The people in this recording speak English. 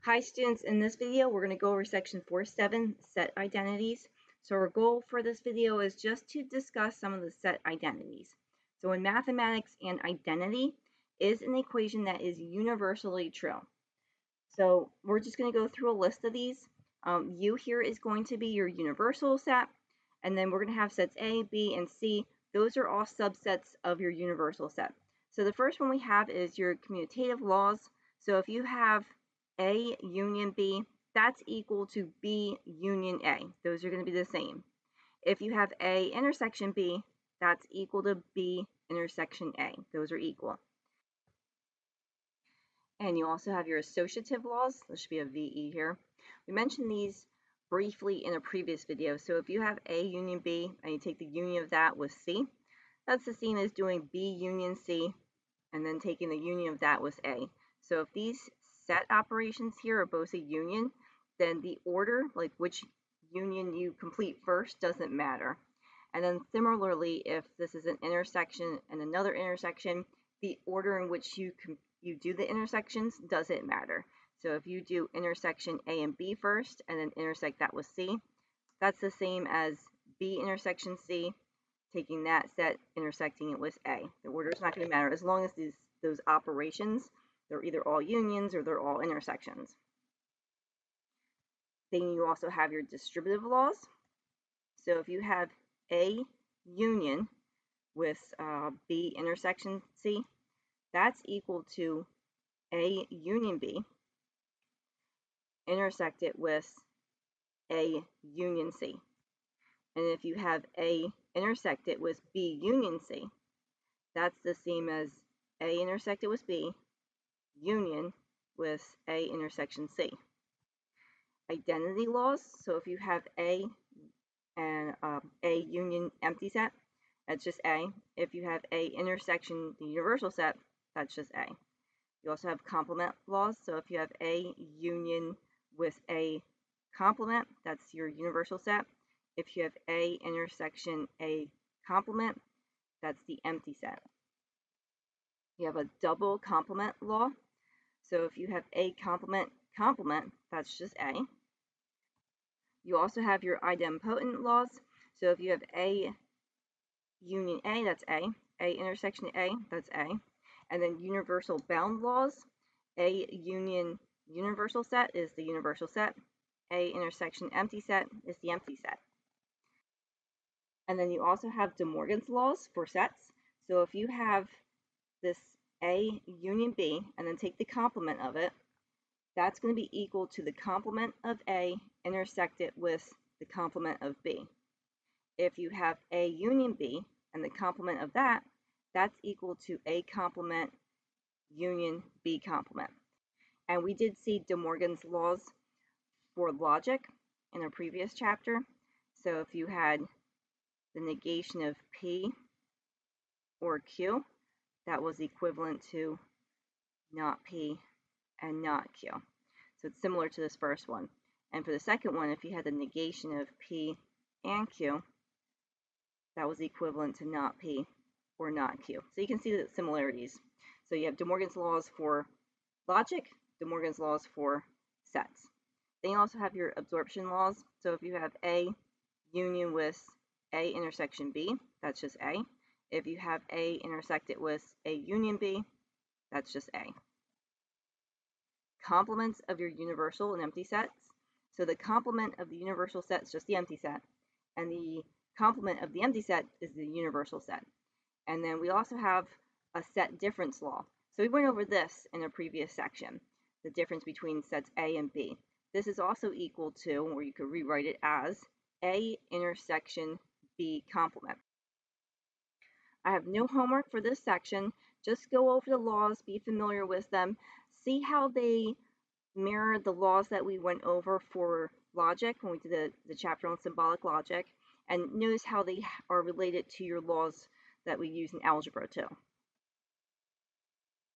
Hi students, in this video we're going to go over section 4.7, set identities. So our goal for this video is just to discuss some of the set identities. So in mathematics, an identity is an equation that is universally true. So we're just going to go through a list of these. U here is going to be your universal set, and then we're going to have sets A, B, and C. Those are all subsets of your universal set. So the first one we have is your commutative laws. So if you have A union B, that's equal to B union A. Those are going to be the same. If you have A intersection B, that's equal to B intersection A. Those are equal. And you also have your associative laws. There should be a VE here. We mentioned these briefly in a previous video. So if you have A union B and you take the union of that with C, that's the same as doing B union C and then taking the union of that with A. So if these set operations here are both a union, then the order, like which union you complete first, doesn't matter. And then similarly, if this is an intersection and another intersection, the order in which you do the intersections doesn't matter. So if you do intersection A and B first and then intersect that with C, that's the same as B intersection C, taking that set, intersecting it with A. The order is not going to matter as long as those operations, they're either all unions or they're all intersections. Then you also have your distributive laws. So if you have A union with B intersection C, that's equal to A union B intersected with A union C. And if you have A intersected with B union C, that's the same as A intersected with B union with A intersection C. Identity laws, so if you have A and A union empty set, that's just A. If you have A intersection the universal set, that's just A. You also have complement laws, so if you have A union with A complement, that's your universal set. If you have A intersection A complement, that's the empty set. You have a double complement law, so if you have A complement complement, that's just A. You also have your idempotent laws, so if you have A union A, that's A intersection A, that's A. And then universal bound laws, A union universal set is the universal set, A intersection empty set is the empty set. And then you also have De Morgan's laws for sets. So if you have this A union B and then take the complement of it, that's going to be equal to the complement of A intersected with the complement of B. If you have A union B and the complement of that, that's equal to A complement union B complement. And we did see De Morgan's laws for logic in a previous chapter. So if you had the negation of P or Q, that was equivalent to not P and not Q. So it's similar to this first one. And for the second one, if you had the negation of P and Q, that was equivalent to not P or not Q. So you can see the similarities. So you have De Morgan's laws for logic, De Morgan's laws for sets. Then you also have your absorption laws. So if you have A union with A intersection B, that's just A. If you have A intersected with A union B, that's just A. Complements of your universal and empty sets. So the complement of the universal set is just the empty set, and the complement of the empty set is the universal set. And then we also have a set difference law. So we went over this in a previous section, the difference between sets A and B. This is also equal to, or you could rewrite it as, A intersection B complement. I have no homework for this section. Just go over the laws, be familiar with them, see how they mirror the laws that we went over for logic when we did the chapter on symbolic logic, and notice how they are related to your laws that we use in algebra too.